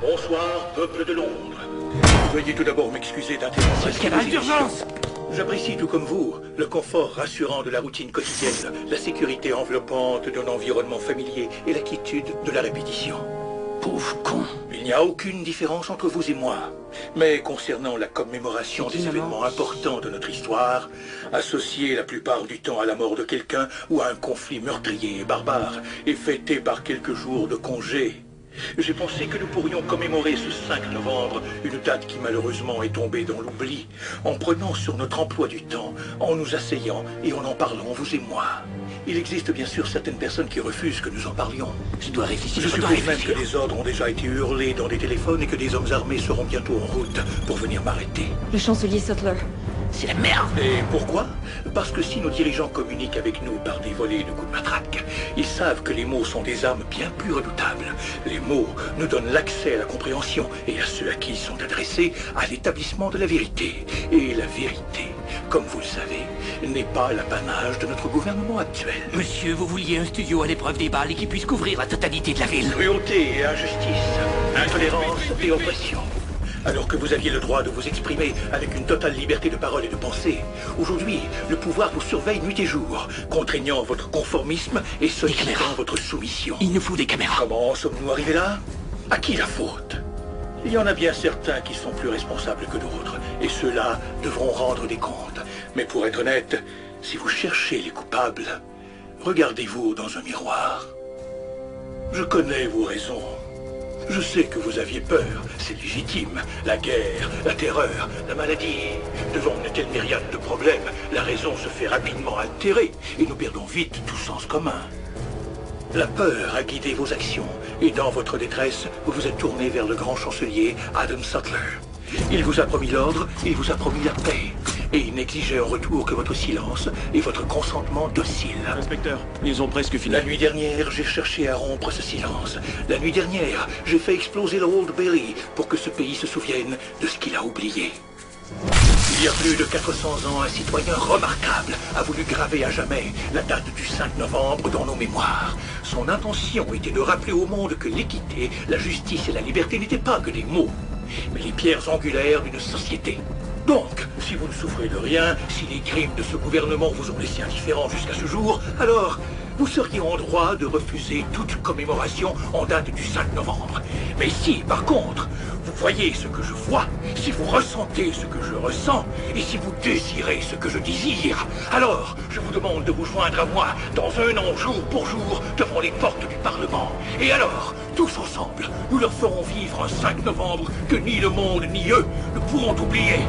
Bonsoir, peuple de Londres. Veuillez tout d'abord m'excuser d'interrompre. Canal d'urgence! J'apprécie tout comme vous le confort rassurant de la routine quotidienne, la sécurité enveloppante d'un environnement familier et la quiétude de la répétition. Pauvre con. Il n'y a aucune différence entre vous et moi. Mais concernant la commémoration des événements importants de notre histoire, associés la plupart du temps à la mort de quelqu'un ou à un conflit meurtrier et barbare, et fêtés par quelques jours de congé, j'ai pensé que nous pourrions commémorer ce 5 novembre, une date qui malheureusement est tombée dans l'oubli, en prenant sur notre emploi du temps, en nous asseyant et en parlant, vous et moi. Il existe bien sûr certaines personnes qui refusent que nous en parlions. Je dois réfléchir, Je suppose même que des ordres ont déjà été hurlés dans des téléphones et que des hommes armés seront bientôt en route pour venir m'arrêter. Le chancelier Sutler. C'est la merde. Et pourquoi? Parce que si nos dirigeants communiquent avec nous par des volées de coups de matraque, ils savent que les mots sont des armes bien plus redoutables. Les mots nous donnent l'accès à la compréhension et à ceux à qui ils sont adressés à l'établissement de la vérité. Et la vérité, comme vous le savez, n'est pas l'apanage de notre gouvernement actuel. Monsieur, vous vouliez un studio à l'épreuve des balles et qui puisse couvrir la totalité de la ville. Cruauté et injustice, intolérance et oppression. Alors que vous aviez le droit de vous exprimer avec une totale liberté de parole et de pensée, aujourd'hui, le pouvoir vous surveille nuit et jour, contraignant votre conformisme et sollicitant votre soumission. Il nous faut des caméras. Comment sommes-nous arrivés là? À qui la faute? Il y en a bien certains qui sont plus responsables que d'autres, et ceux-là devront rendre des comptes. Mais pour être honnête, si vous cherchez les coupables, regardez-vous dans un miroir. Je connais vos raisons. Je sais que vous aviez peur, c'est légitime. La guerre, la terreur, la maladie. Devant une telle myriade de problèmes, la raison se fait rapidement altérer et nous perdons vite tout sens commun. La peur a guidé vos actions et dans votre détresse, vous vous êtes tourné vers le grand chancelier Adam Sutler. Il vous a promis l'ordre, il vous a promis la paix. Et il n'exigeait en retour que votre silence et votre consentement docile. Inspecteur, ils ont presque fini. La nuit dernière, j'ai cherché à rompre ce silence. La nuit dernière, j'ai fait exploser le Old Bailey pour que ce pays se souvienne de ce qu'il a oublié. Il y a plus de 400 ans, un citoyen remarquable a voulu graver à jamais la date du 5 novembre dans nos mémoires. Son intention était de rappeler au monde que l'équité, la justice et la liberté n'étaient pas que des mots, mais les pierres angulaires d'une société. Donc, si vous ne souffrez de rien, si les crimes de ce gouvernement vous ont laissé indifférent jusqu'à ce jour, alors vous seriez en droit de refuser toute commémoration en date du 5 novembre. Mais si, par contre, vous voyez ce que je vois, si vous ressentez ce que je ressens, et si vous désirez ce que je désire, alors je vous demande de vous joindre à moi dans un an, jour pour jour, devant les portes du Parlement. Et alors, tous ensemble, nous leur ferons vivre un 5 novembre que ni le monde ni eux ne pourront oublier.